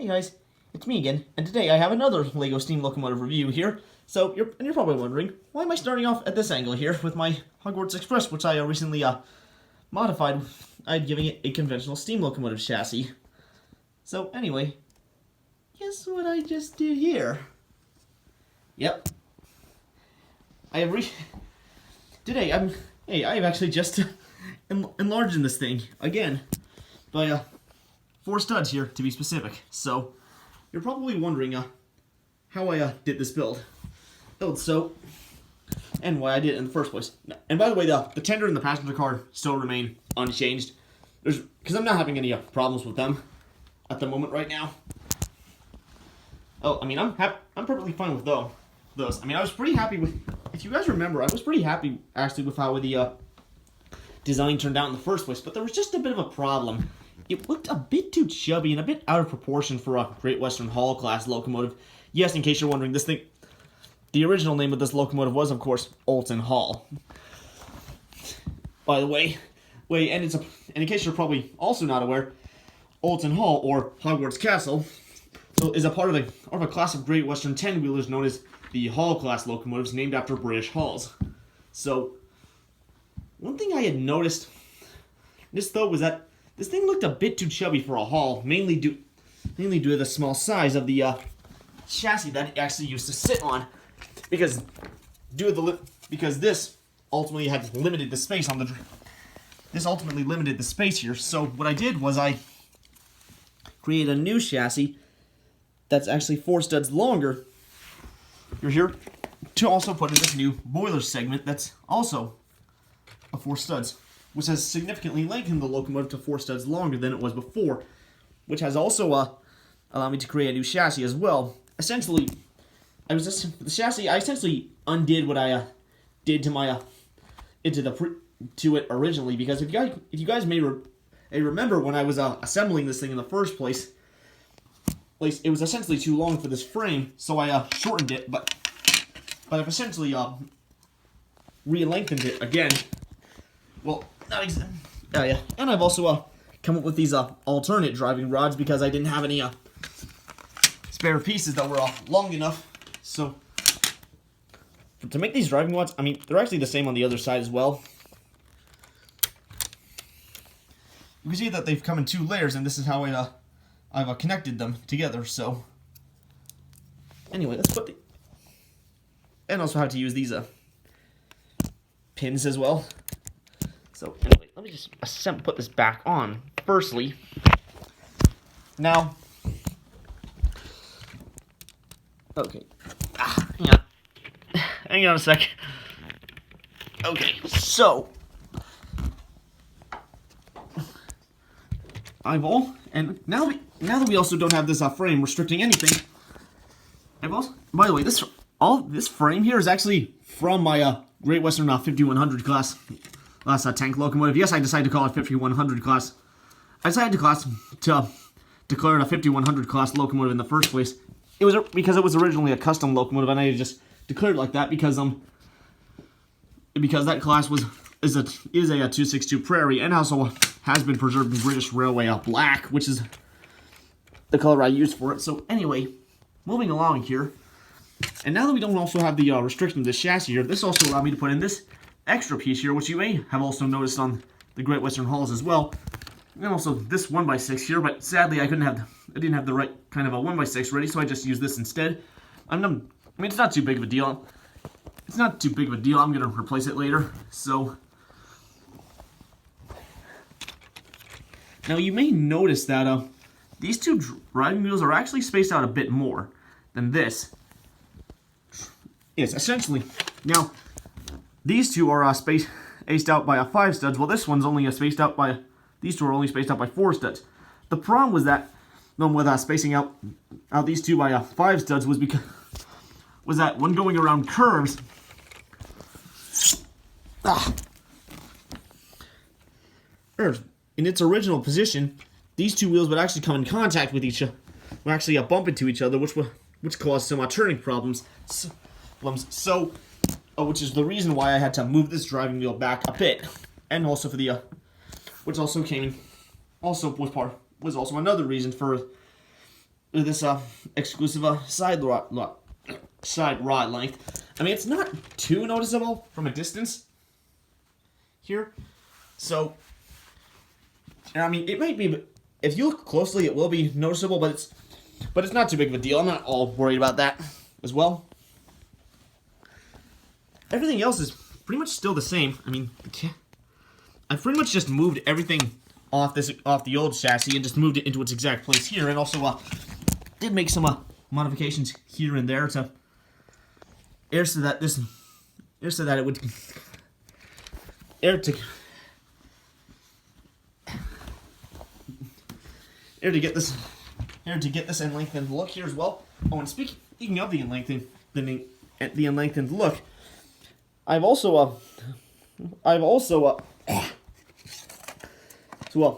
Hey guys, it's me again, and today I have another LEGO steam locomotive review here. So, you're probably wondering, why am I starting off at this angle here with my Hogwarts Express, which I recently modified. I'm giving it a conventional steam locomotive chassis. So, anyway, guess what I just did here? Yep. Today, I've actually just enlarged this thing, again, by 4 studs here, to be specific. So, you're probably wondering how I did this build. And why I did it in the first place. And by the way, the tender and the passenger car still remain unchanged. Because I'm not having any problems with them at the moment right now. Oh, I mean, I'm perfectly fine with those. I mean, I was pretty happy with, if you guys remember, I was pretty happy actually with how the design turned out in the first place, but there was just a bit of a problem. It looked a bit too chubby and a bit out of proportion for a Great Western Hall class locomotive. Yes, in case you're wondering, the original name of this locomotive was, of course, Olton Hall. By the way, and in case you're probably also not aware, Olton Hall, or Hogwarts Castle, is a part of a class of Great Western 10-wheelers known as the Hall class locomotives, named after British halls. So, one thing I had noticed, was that this thing looked a bit too chubby for a Hall, mainly due to the small size of the chassis that it actually used to sit on, because this ultimately had limited the space on the. This ultimately limited the space here. So what I did was I created a new chassis that's actually 4 studs longer. You're here to also put in this new boiler segment that's also a 4 studs, which has significantly lengthened the locomotive to 4 studs longer than it was before, which has also allowed me to create a new chassis as well. Essentially, I essentially undid what I did to it originally, because if you guys may remember when I was assembling this thing in the first place, it was essentially too long for this frame, so I shortened it, but I've essentially re-lengthened it again. Well, not exactly. Yeah, and I've also come up with these alternate driving rods because I didn't have any spare pieces that were long enough. So to make these driving rods, I mean, they're actually the same on the other side as well. You can see that they've come in 2 layers, and this is how I've connected them together. So anyway, let's put and also how to use these pins as well. So anyway, let me just put this back on. Firstly, now, okay, hang on a sec. Okay, so and now that we also don't have this frame restricting anything, by the way, this frame here is actually from my Great Western 5100 class tank locomotive. Yes, I decided to call it 5100 class. I decided to declare it a 5100 class locomotive in the first place. It was because it was originally a custom locomotive, and I just declared it like that because that class is a 262 Prairie, and also has been preserved in British Railway black, which is the color I used for it. So anyway, moving along here, and now that we don't also have the restriction of this chassis here, this also allowed me to put in this extra piece here, which you may have also noticed on the Great Western Halls as well, and also this 1x6 here. But sadly, I didn't have the right kind of a 1x6 ready, so I just used this instead. I mean, it's not too big of a deal. It's not too big of a deal. I'm gonna replace it later. So now you may notice that these 2 driving wheels are actually spaced out a bit more than this. Yes, essentially. Now, these 2 are spaced out by 5 studs, while this one's only spaced out by, these 2 are only spaced out by 4 studs. The problem was that, with spacing out these 2 by 5 studs was that when going around curves, in its original position, these 2 wheels would actually come in contact with each other, would actually bump into each other, which caused some turning problems. So, which is the reason why I had to move this driving wheel back a bit, and also for the, which also was also another reason for this exclusive side rod length. I mean, it's not too noticeable from a distance here. So, I mean, it might be, if you look closely, it will be noticeable, but it's not too big of a deal. I'm not all worried about that as well. Everything else is pretty much still the same. I mean, I've pretty much just moved everything off the old chassis and just moved it into its exact place here, and also did make some modifications here and there to so that it would get this unlengthened look here as well. Oh, and speaking of the unlengthened look, I've also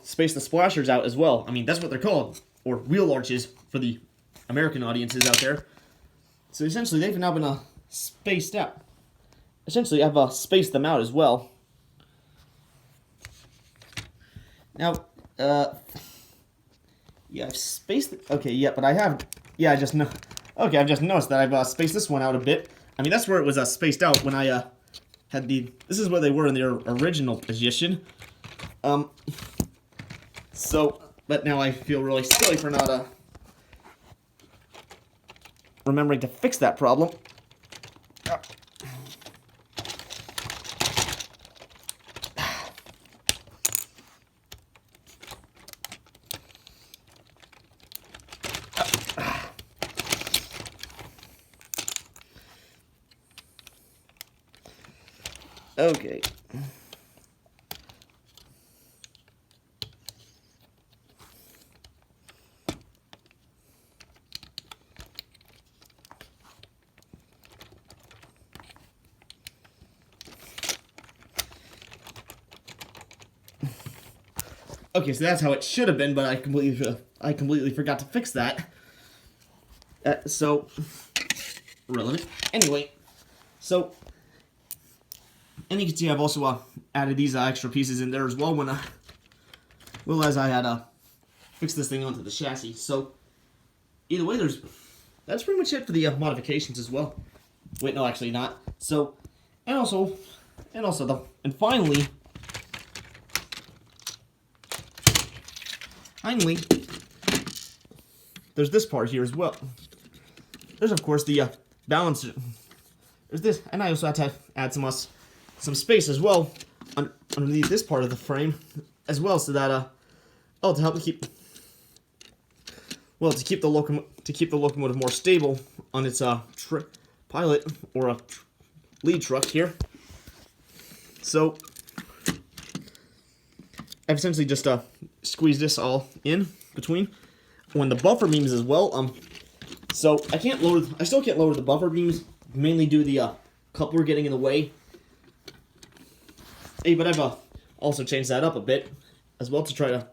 spaced the splashers out as well. I mean, that's what they're called, or wheel arches for the American audiences out there. So essentially, they've now been spaced out. Essentially, I've spaced them out as well. Now, yeah, I've spaced it. Okay, yeah, but I have. Yeah, I've just noticed that I've spaced this one out a bit. I mean, that's where it was spaced out when I had the. This is where they were in their original position. So, but now I feel really silly for not remembering to fix that problem. Okay. Okay, so that's how it should have been, but I completely forgot to fix that. So relevant. Anyway, so. And you can see I've also added these extra pieces in there as well as I had fixed this thing onto the chassis. So either way, that's pretty much it for the modifications as well. Wait, no, actually not. So and finally, there's this part here as well. There's of course the balancer. There's this, and I also had to add some space as well underneath this part of the frame as well, so that to help keep the locomotive more stable on its pilot or lead truck here. So I've essentially just squeezed this all in between when the buffer beams as well. So I still can't lower the buffer beams, mainly due to the coupler getting in the way. Hey, but I've also changed that up a bit as well to try to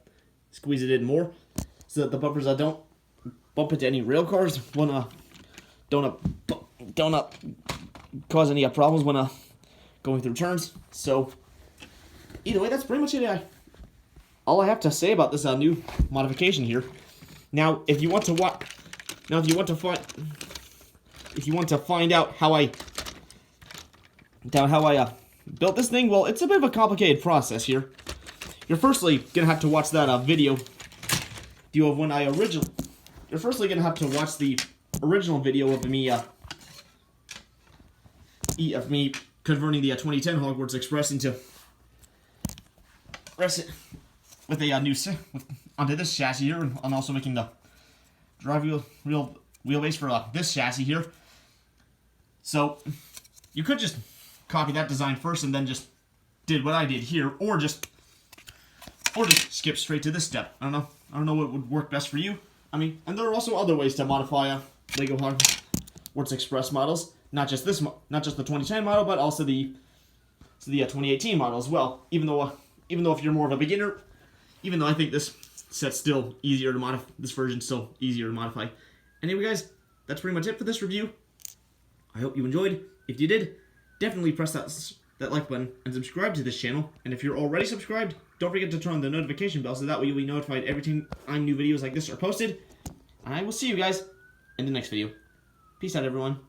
squeeze it in more, so that the bumpers don't bump into any rail cars when don't cause any problems when going through turns. So either way, that's pretty much it. All I have to say about this new modification here. Now, if you want to find out how I built this thing, well, it's a bit of a complicated process here. You're firstly gonna have to watch that video of when I originally. You're firstly gonna have to watch the original video of me converting the 2010 Hogwarts Express into with a onto this chassis here, and also making the drive wheelbase for this chassis here. So you could just copy that design first and then just did what I did here, or just skip straight to this step. I don't know what would work best for you. I mean, and there are also other ways to modify LEGO Hogwarts Express models, not just the 2010 model, but also the 2018 model as well. Even though if you're more of a beginner, even though I think this set's still easier to modify, this version's still easier to modify. Anyway, guys, that's pretty much it for this review. I hope you enjoyed. If you did, definitely press that like button and subscribe to this channel. And if you're already subscribed, don't forget to turn on the notification bell so that way you'll be notified every time new videos like this are posted. I will see you guys in the next video. Peace out, everyone.